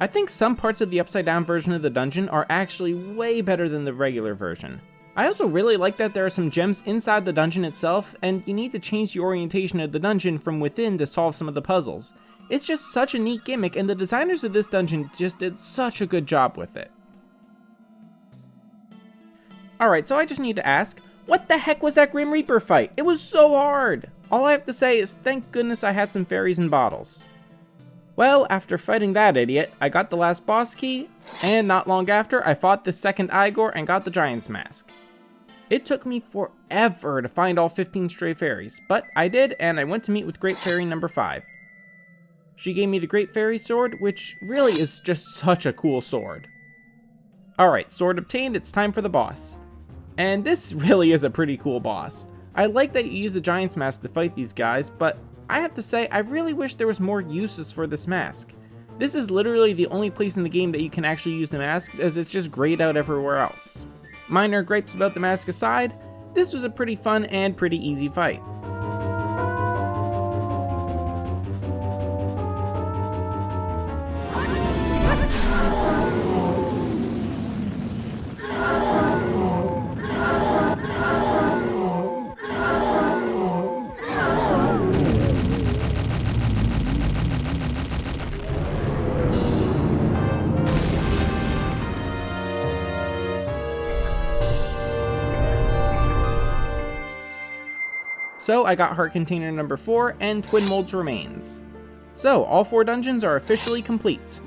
I think some parts of the upside down version of the dungeon are actually way better than the regular version. I also really like that there are some gems inside the dungeon itself, and you need to change the orientation of the dungeon from within to solve some of the puzzles. It's just such a neat gimmick, and the designers of this dungeon just did such a good job with it. Alright, so I just need to ask, what the heck was that Grim Reaper fight? It was so hard! All I have to say is thank goodness I had some fairies and bottles. Well, after fighting that idiot, I got the last boss key, and not long after, I fought the second Igor and got the Giant's Mask. It took me forever to find all 15 stray fairies, but I did, and I went to meet with Great Fairy number 5. She gave me the Great Fairy sword, which really is just such a cool sword. Alright, sword obtained, it's time for the boss. And this really is a pretty cool boss. I like that you use the Giant's Mask to fight these guys, but I have to say, I really wish there was more uses for this mask. This is literally the only place in the game that you can actually use the mask, as it's just grayed out everywhere else. Minor gripes about the mask aside, this was a pretty fun and pretty easy fight. So I got heart container number 4 and Twin Mold's remains. So all 4 dungeons are officially complete.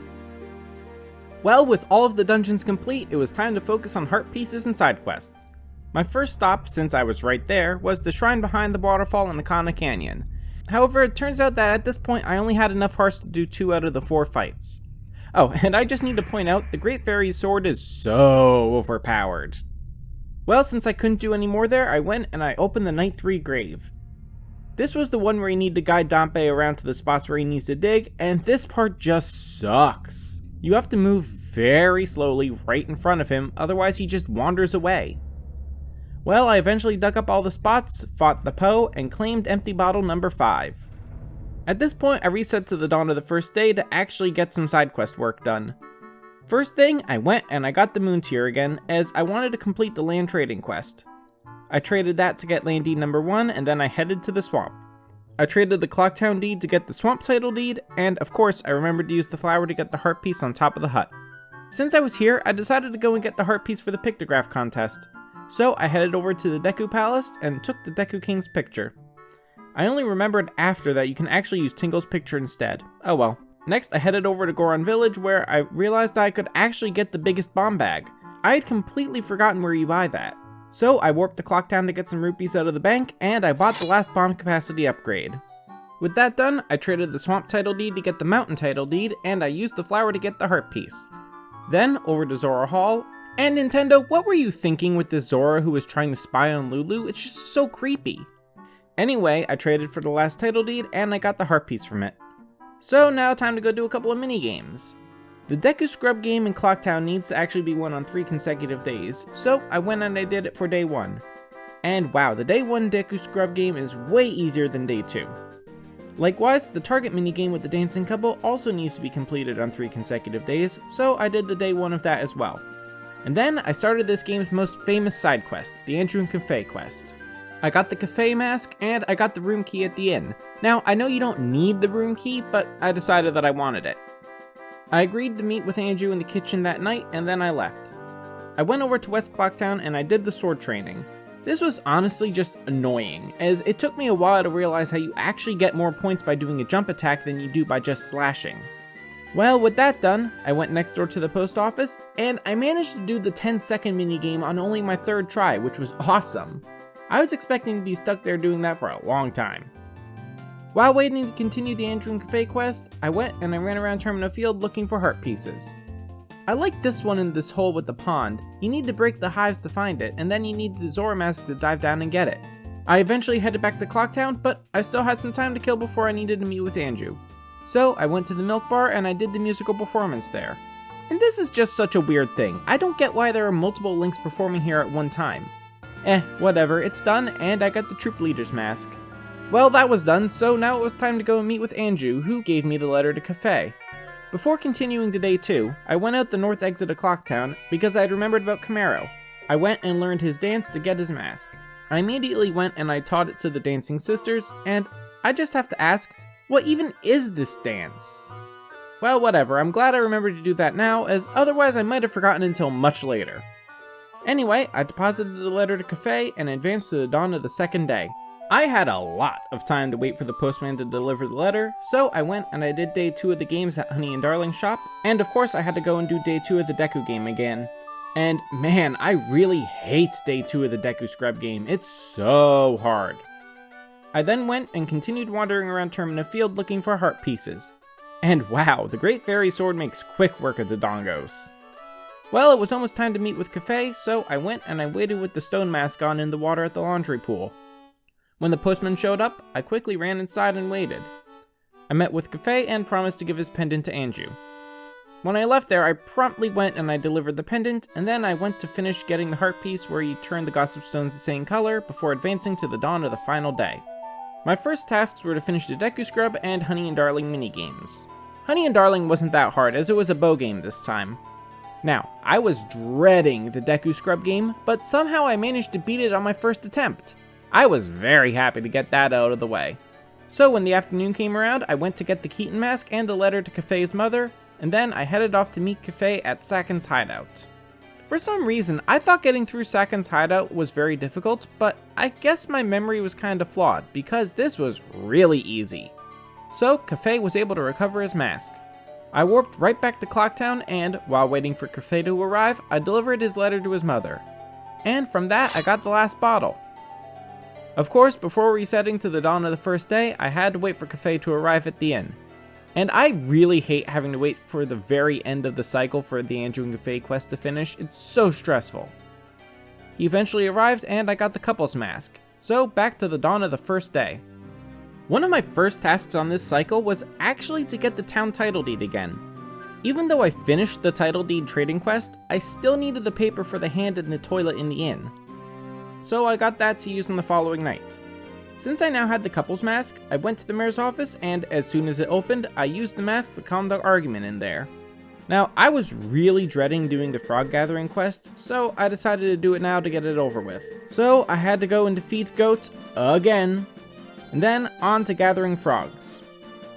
Well, with all of the dungeons complete, it was time to focus on heart pieces and side quests. My first stop, since I was right there, was the shrine behind the waterfall in Ikana Canyon. However, it turns out that at this point I only had enough hearts to do 2 out of the 4 fights. Oh, and I just need to point out, the Great Fairy's sword is so overpowered. Well, since I couldn't do any more there, I went and I opened the Night 3 grave. This was the one where you need to guide Dampé around to the spots where he needs to dig, and this part just sucks. You have to move very slowly right in front of him, otherwise he just wanders away. Well, I eventually dug up all the spots, fought the Poe, and claimed empty bottle number 5. At this point, I reset to the dawn of the first day to actually get some side quest work done. First thing, I went and I got the moon tier again, as I wanted to complete the land trading quest. I traded that to get land deed number 1, and then I headed to the swamp. I traded the Clocktown deed to get the swamp title deed, and of course I remembered to use the flower to get the heart piece on top of the hut. Since I was here, I decided to go and get the heart piece for the pictograph contest. So I headed over to the Deku Palace and took the Deku King's picture. I only remembered after that you can actually use Tingle's picture instead. Oh well. Next, I headed over to Goron Village where I realized that I could actually get the biggest bomb bag. I had completely forgotten where you buy that. So I warped the clock down to get some rupees out of the bank, and I bought the last bomb capacity upgrade. With that done, I traded the swamp title deed to get the mountain title deed, and I used the flower to get the heart piece. Then, over to Zora Hall. And Nintendo, what were you thinking with this Zora who was trying to spy on Lulu? It's just so creepy. Anyway, I traded for the last title deed, and I got the heart piece from it. So now time to go do a couple of mini games. The Deku Scrub game in Clocktown needs to actually be won on 3 consecutive days, so I went and I did it for day 1. And wow, the day 1 Deku Scrub game is way easier than day 2. Likewise, the Target minigame with the dancing couple also needs to be completed on 3 consecutive days, so I did the day 1 of that as well. And then I started this game's most famous side quest, the Anju and Kafei quest. I got the Kafei mask, and I got the room key at the inn. Now, I know you don't need the room key, but I decided that I wanted it. I agreed to meet with Anju in the kitchen that night, and then I left. I went over to West Clocktown and I did the sword training. This was honestly just annoying, as it took me a while to realize how you actually get more points by doing a jump attack than you do by just slashing. Well, with that done, I went next door to the post office, and I managed to do the 10-second minigame on only my 3rd try, which was awesome. I was expecting to be stuck there doing that for a long time. While waiting to continue the Anju and Kafei quest, I went and I ran around Termina Field looking for heart pieces. I like this one in this hole with the pond. You need to break the hives to find it, and then you need the Zora mask to dive down and get it. I eventually headed back to Clocktown, but I still had some time to kill before I needed to meet with Anju. So I went to the milk bar and I did the musical performance there. And this is just such a weird thing. I don't get why there are multiple Links performing here at one time. Whatever, it's done, and I got the troop leader's mask. Well, that was done, so now it was time to go and meet with Anju, who gave me the letter to Kafei. Before continuing to day 2, I went out the north exit of Clocktown because I had remembered about Camaro. I went and learned his dance to get his mask. I immediately went and I taught it to the dancing sisters, and I just have to ask, what even is this dance? Well, whatever, I'm glad I remembered to do that now, as otherwise I might have forgotten until much later. Anyway, I deposited the letter to Kafei and advanced to the dawn of the 2nd day. I had a lot of time to wait for the postman to deliver the letter, so I went and I did day 2 of the games at Honey and Darling's shop, and of course I had to go and do day 2 of the Deku game again. And man, I really hate day 2 of the Deku Scrub game, it's so hard. I then went and continued wandering around Termina Field looking for heart pieces. And wow, the Great Fairy Sword makes quick work of the Dongos. Well, it was almost time to meet with Kafei, so I went and I waited with the stone mask on in the water at the laundry pool. When the postman showed up, I quickly ran inside and waited. I met with Kafei and promised to give his pendant to Anju. When I left there, I promptly went and I delivered the pendant, and then I went to finish getting the heart piece where you turn the gossip stones the same color before advancing to the dawn of the final day. My first tasks were to finish the Deku Scrub and Honey and Darling minigames. Honey and Darling wasn't that hard, as it was a bow game this time. Now, I was dreading the Deku Scrub game, but somehow I managed to beat it on my first attempt. I was very happy to get that out of the way. So when the afternoon came around, I went to get the Keaton mask and a letter to Kafei's mother, and then I headed off to meet Kafei at Saken's hideout. For some reason, I thought getting through Saken's hideout was very difficult, but I guess my memory was kinda flawed, because this was really easy. So Kafei was able to recover his mask. I warped right back to Clocktown, and while waiting for Kafei to arrive, I delivered his letter to his mother. And from that, I got the last bottle. Of course, before resetting to the dawn of the first day, I had to wait for Kafei to arrive at the inn. And I really hate having to wait for the very end of the cycle for the Anju and Kafei quest to finish. It's so stressful. He eventually arrived and I got the couple's mask. So back to the dawn of the first day. One of my first tasks on this cycle was actually to get the town title deed again. Even though I finished the title deed trading quest, I still needed the paper for the hand in the toilet in the inn. So I got that to use on the following night. Since I now had the couple's mask, I went to the mayor's office and as soon as it opened, I used the mask to calm the argument in there. Now, I was really dreading doing the frog gathering quest, so I decided to do it now to get it over with. So I had to go and defeat Goat again, and then on to gathering frogs.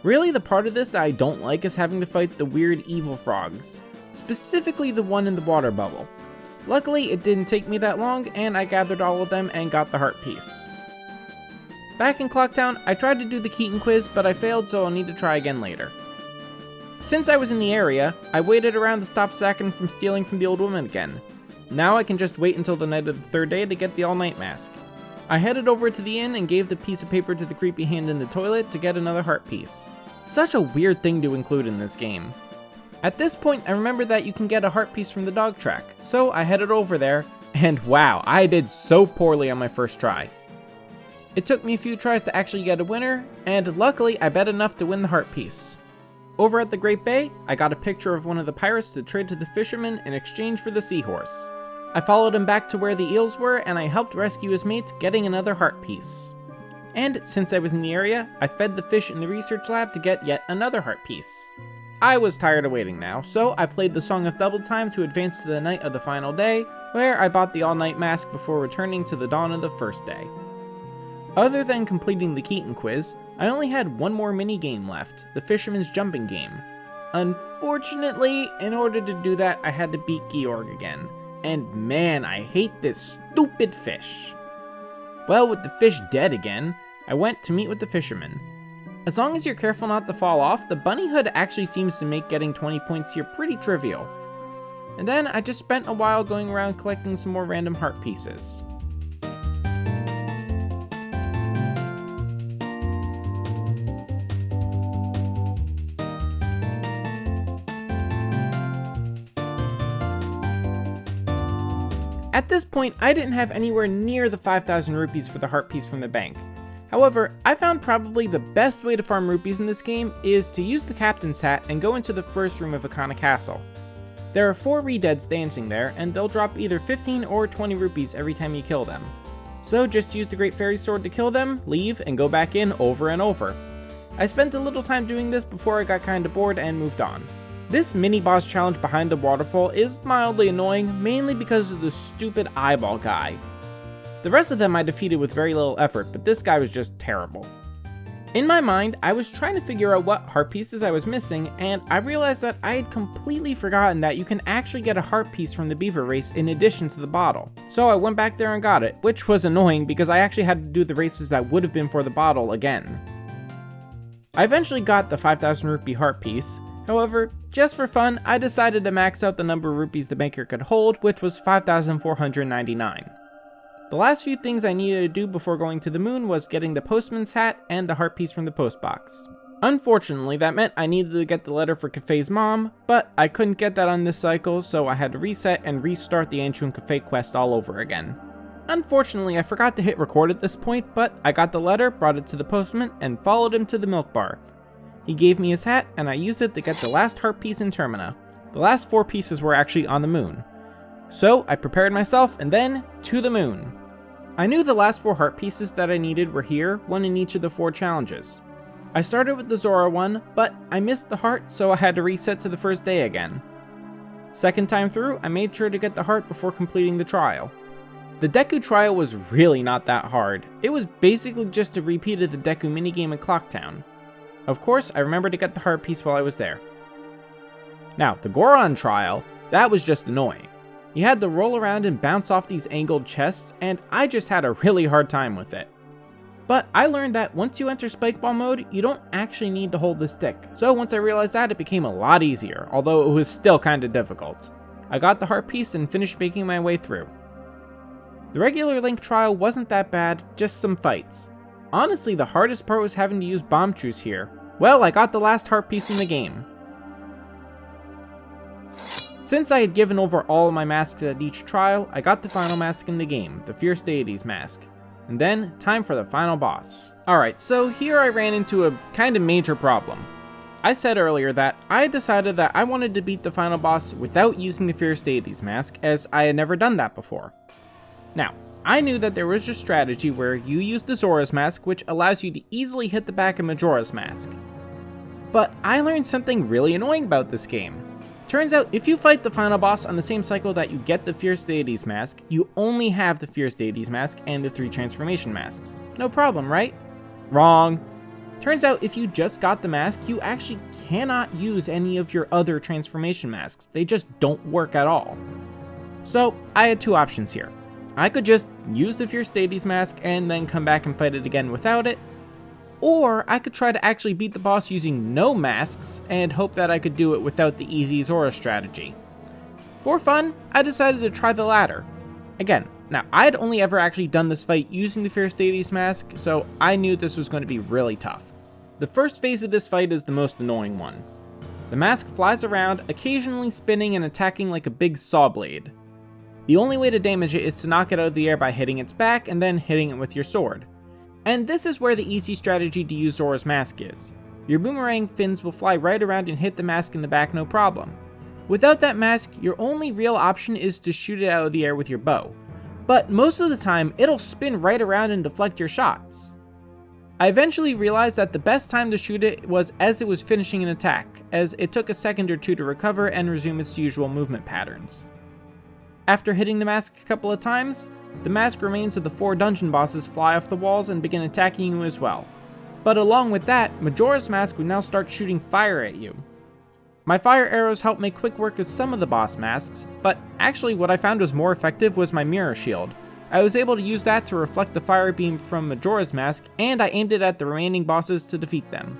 Really, the part of this that I don't like is having to fight the weird evil frogs, specifically the one in the water bubble. Luckily, it didn't take me that long, and I gathered all of them and got the heart piece. Back in Clocktown, I tried to do the Keaton quiz, but I failed, so I'll need to try again later. Since I was in the area, I waited around to stop Sakin from stealing from the old woman again. Now I can just wait until the night of the third day to get the all-night mask. I headed over to the inn and gave the piece of paper to the creepy hand in the toilet to get another heart piece. Such a weird thing to include in this game. At this point, I remembered that you can get a heart piece from the dog track, so I headed over there, and wow, I did so poorly on my first try. It took me a few tries to actually get a winner, and luckily I bet enough to win the heart piece. Over at the Great Bay, I got a picture of one of the pirates to trade to the fisherman in exchange for the seahorse. I followed him back to where the eels were, and I helped rescue his mate, getting another heart piece. And since I was in the area, I fed the fish in the research lab to get yet another heart piece. I was tired of waiting now, so I played the Song of Double Time to advance to the night of the final day, where I bought the all-night mask before returning to the dawn of the first day. Other than completing the Keaton quiz, I only had one more mini-game left, the Fisherman's Jumping Game. Unfortunately, in order to do that, I had to beat Georg again. And man, I hate this stupid fish. Well, with the fish dead again, I went to meet with the fisherman. As long as you're careful not to fall off, the bunny hood actually seems to make getting 20 points here pretty trivial. And then I just spent a while going around collecting some more random heart pieces. At this point, I didn't have anywhere near the 5,000 rupees for the heart piece from the bank. However, I found probably the best way to farm rupees in this game is to use the captain's hat and go into the first room of Ikana Castle. There are 4 re-deads dancing there, and they'll drop either 15 or 20 rupees every time you kill them. So just use the Great Fairy Sword to kill them, leave, and go back in over and over. I spent a little time doing this before I got kinda bored and moved on. This mini-boss challenge behind the waterfall is mildly annoying, mainly because of the stupid eyeball guy. The rest of them I defeated with very little effort, but this guy was just terrible. In my mind, I was trying to figure out what heart pieces I was missing, and I realized that I had completely forgotten that you can actually get a heart piece from the beaver race in addition to the bottle. So I went back there and got it, which was annoying because I actually had to do the races that would have been for the bottle again. I eventually got the 5,000 rupee heart piece. However, just for fun, I decided to max out the number of rupees the banker could hold, which was 5,499. The last few things I needed to do before going to the moon was getting the postman's hat and the heart piece from the post box. Unfortunately, that meant I needed to get the letter for Kafei's mom, but I couldn't get that on this cycle, so I had to reset and restart the Anju and Kafei quest all over again. Unfortunately, I forgot to hit record at this point, but I got the letter, brought it to the postman, and followed him to the milk bar. He gave me his hat, and I used it to get the last heart piece in Termina. The last 4 pieces were actually on the moon. So I prepared myself, and then to the moon. I knew the last 4 heart pieces that I needed were here, one in each of the 4 challenges. I started with the Zora one, but I missed the heart, so I had to reset to the first day again. Second time through, I made sure to get the heart before completing the trial. The Deku trial was really not that hard. It was basically just a repeat of the Deku minigame in Clocktown. Of course, I remembered to get the heart piece while I was there. Now, the Goron trial, that was just annoying. You had to roll around and bounce off these angled chests, and I just had a really hard time with it. But I learned that once you enter Spike Ball mode, you don't actually need to hold the stick. So once I realized that, it became a lot easier, although it was still kinda difficult. I got the heart piece and finished making my way through. The regular Link trial wasn't that bad, just some fights. Honestly, the hardest part was having to use bomb truce here. Well, I got the last heart piece in the game. Since I had given over all of my masks at each trial, I got the final mask in the game, the Fierce Deity Mask. And then, time for the final boss. Alright, so here I ran into a kind of major problem. I said earlier that I had decided that I wanted to beat the final boss without using the Fierce Deity's Mask, as I had never done that before. Now, I knew that there was a strategy where you use the Zora's Mask, which allows you to easily hit the back of Majora's Mask. But I learned something really annoying about this game. Turns out, if you fight the final boss on the same cycle that you get the Fierce Deity's Mask, you only have the Fierce Deity's Mask and the 3 transformation masks. No problem, right? Wrong. Turns out, if you just got the mask, you actually cannot use any of your other transformation masks. They just don't work at all. So, I had 2 options here. I could just use the Fierce Deity's Mask and then come back and fight it again without it, or I could try to actually beat the boss using no masks and hope that I could do it without the easy Zora strategy. For fun, I decided to try the latter. Again, now I had only ever actually done this fight using the Fierce Deity's Mask, so I knew this was going to be really tough. The first phase of this fight is the most annoying one. The mask flies around, occasionally spinning and attacking like a big saw blade. The only way to damage it is to knock it out of the air by hitting its back and then hitting it with your sword. And this is where the easy strategy to use Zora's Mask is. Your boomerang fins will fly right around and hit the mask in the back no problem. Without that mask, your only real option is to shoot it out of the air with your bow. But most of the time, it'll spin right around and deflect your shots. I eventually realized that the best time to shoot it was as it was finishing an attack, as it took a second or 2 to recover and resume its usual movement patterns. After hitting the mask a couple of times, the mask remains of the 4 dungeon bosses fly off the walls and begin attacking you as well. But along with that, Majora's Mask would now start shooting fire at you. My fire arrows helped make quick work of some of the boss masks, but actually what I found was more effective was my mirror shield. I was able to use that to reflect the fire beam from Majora's Mask, and I aimed it at the remaining bosses to defeat them.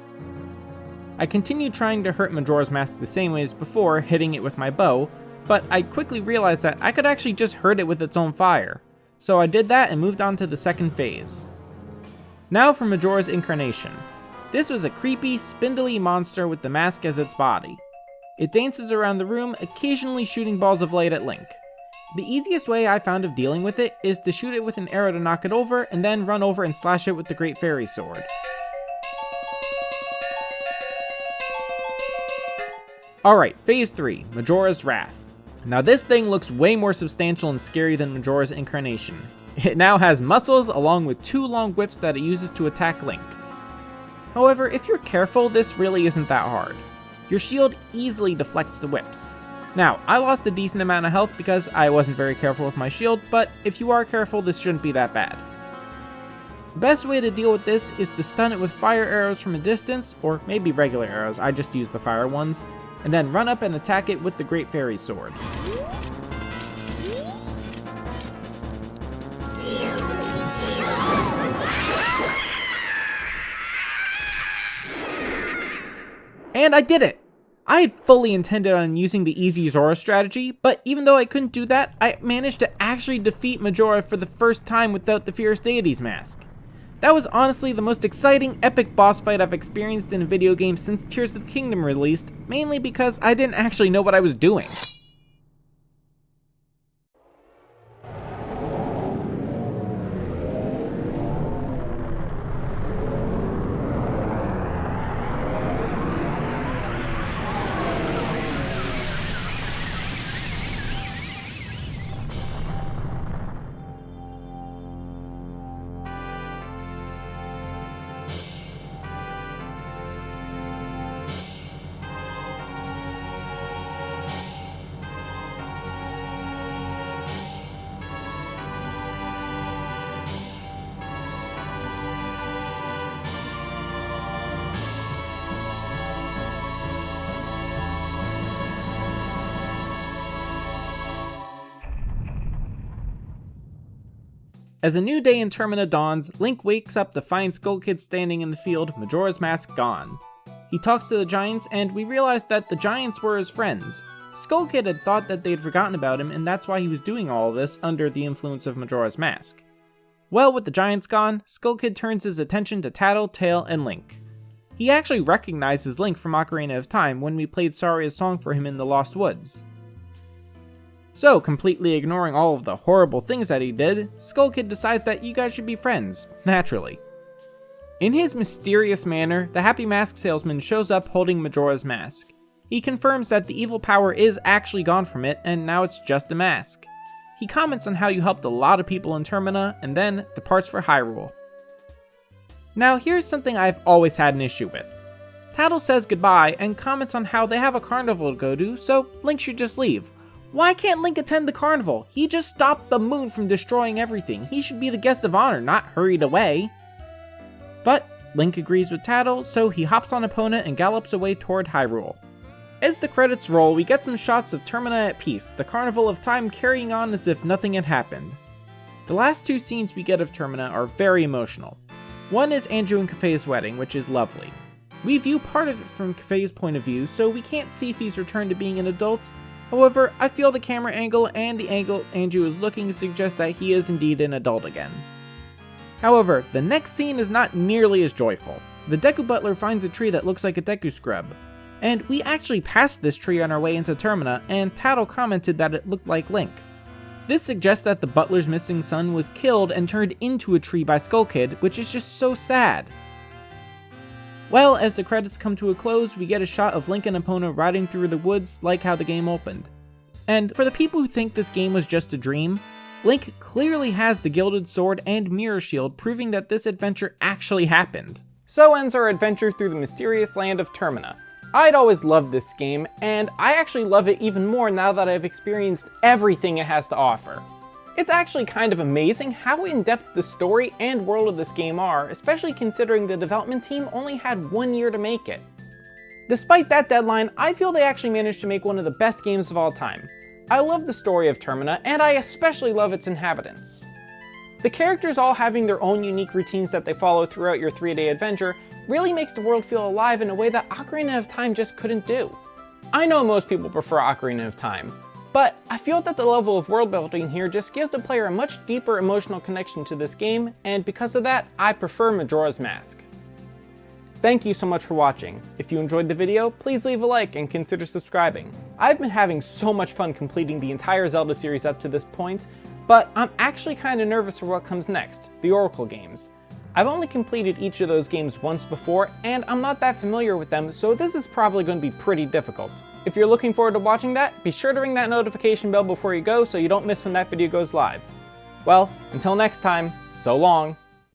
I continued trying to hurt Majora's Mask the same way as before, hitting it with my bow, but I quickly realized that I could actually just hurt it with its own fire. So I did that and moved on to the second phase. Now for Majora's Incarnation. This was a creepy, spindly monster with the mask as its body. It dances around the room, occasionally shooting balls of light at Link. The easiest way I found of dealing with it is to shoot it with an arrow to knock it over, and then run over and slash it with the Great Fairy Sword. Alright, Phase 3, Majora's Wrath. Now this thing looks way more substantial and scary than Majora's Incarnation. It now has muscles along with 2 long whips that it uses to attack Link. However, if you're careful, this really isn't that hard. Your shield easily deflects the whips. Now, I lost a decent amount of health because I wasn't very careful with my shield, but if you are careful, this shouldn't be that bad. The best way to deal with this is to stun it with fire arrows from a distance, or maybe regular arrows, I just use the fire ones, and then run up and attack it with the Great Fairy Sword. And I did it! I had fully intended on using the easy Zora strategy, but even though I couldn't do that, I managed to actually defeat Majora for the first time without the Fierce Deity's Mask. That was honestly the most exciting, epic boss fight I've experienced in a video game since Tears of the Kingdom released, mainly because I didn't actually know what I was doing. As a new day in Termina dawns, Link wakes up to find Skull Kid standing in the field, Majora's Mask gone. He talks to the giants, and we realize that the giants were his friends. Skull Kid had thought that they'd forgotten about him, and that's why he was doing all of this under the influence of Majora's Mask. Well, with the giants gone, Skull Kid turns his attention to Tattle, Tail, and Link. He actually recognizes Link from Ocarina of Time when we played Saria's song for him in the Lost Woods. So, completely ignoring all of the horrible things that he did, Skull Kid decides that you guys should be friends, naturally. In his mysterious manner, the Happy Mask salesman shows up holding Majora's Mask. He confirms that the evil power is actually gone from it, and now it's just a mask. He comments on how you helped a lot of people in Termina, and then departs for Hyrule. Now here's something I've always had an issue with. Tattle says goodbye and comments on how they have a carnival to go to, so Link should just leave. Why can't Link attend the carnival? He just stopped the moon from destroying everything. He should be the guest of honor, not hurried away. But Link agrees with Tattle, so he hops on Epona and gallops away toward Hyrule. As the credits roll, we get some shots of Termina at peace, the Carnival of Time carrying on as if nothing had happened. The last two scenes we get of Termina are very emotional. One is Anju and Kafei's wedding, which is lovely. We view part of it from Kafei's point of view, so we can't see if he's returned to being an adult. However, I feel the camera angle and the angle Anju is looking suggest that he is indeed an adult again. However, the next scene is not nearly as joyful. The Deku Butler finds a tree that looks like a Deku Scrub. And we actually passed this tree on our way into Termina, and Tattle commented that it looked like Link. This suggests that the butler's missing son was killed and turned into a tree by Skull Kid, which is just so sad. Well, as the credits come to a close, we get a shot of Link and Epona riding through the woods like how the game opened. And for the people who think this game was just a dream, Link clearly has the Gilded Sword and Mirror Shield, proving that this adventure actually happened. So ends our adventure through the mysterious land of Termina. I'd always loved this game, and I actually love it even more now that I've experienced everything it has to offer. It's actually kind of amazing how in-depth the story and world of this game are, especially considering the development team only had 1 year to make it. Despite that deadline, I feel they actually managed to make one of the best games of all time. I love the story of Termina, and I especially love its inhabitants. The characters all having their own unique routines that they follow throughout your 3-day adventure really makes the world feel alive in a way that Ocarina of Time just couldn't do. I know most people prefer Ocarina of Time, but I feel that the level of world building here just gives the player a much deeper emotional connection to this game, and because of that, I prefer Majora's Mask. Thank you so much for watching. If you enjoyed the video, please leave a like and consider subscribing. I've been having so much fun completing the entire Zelda series up to this point, but I'm actually kind of nervous for what comes next, the Oracle games. I've only completed each of those games once before, and I'm not that familiar with them, so this is probably going to be pretty difficult. If you're looking forward to watching that, be sure to ring that notification bell before you go so you don't miss when that video goes live. Well, until next time, so long.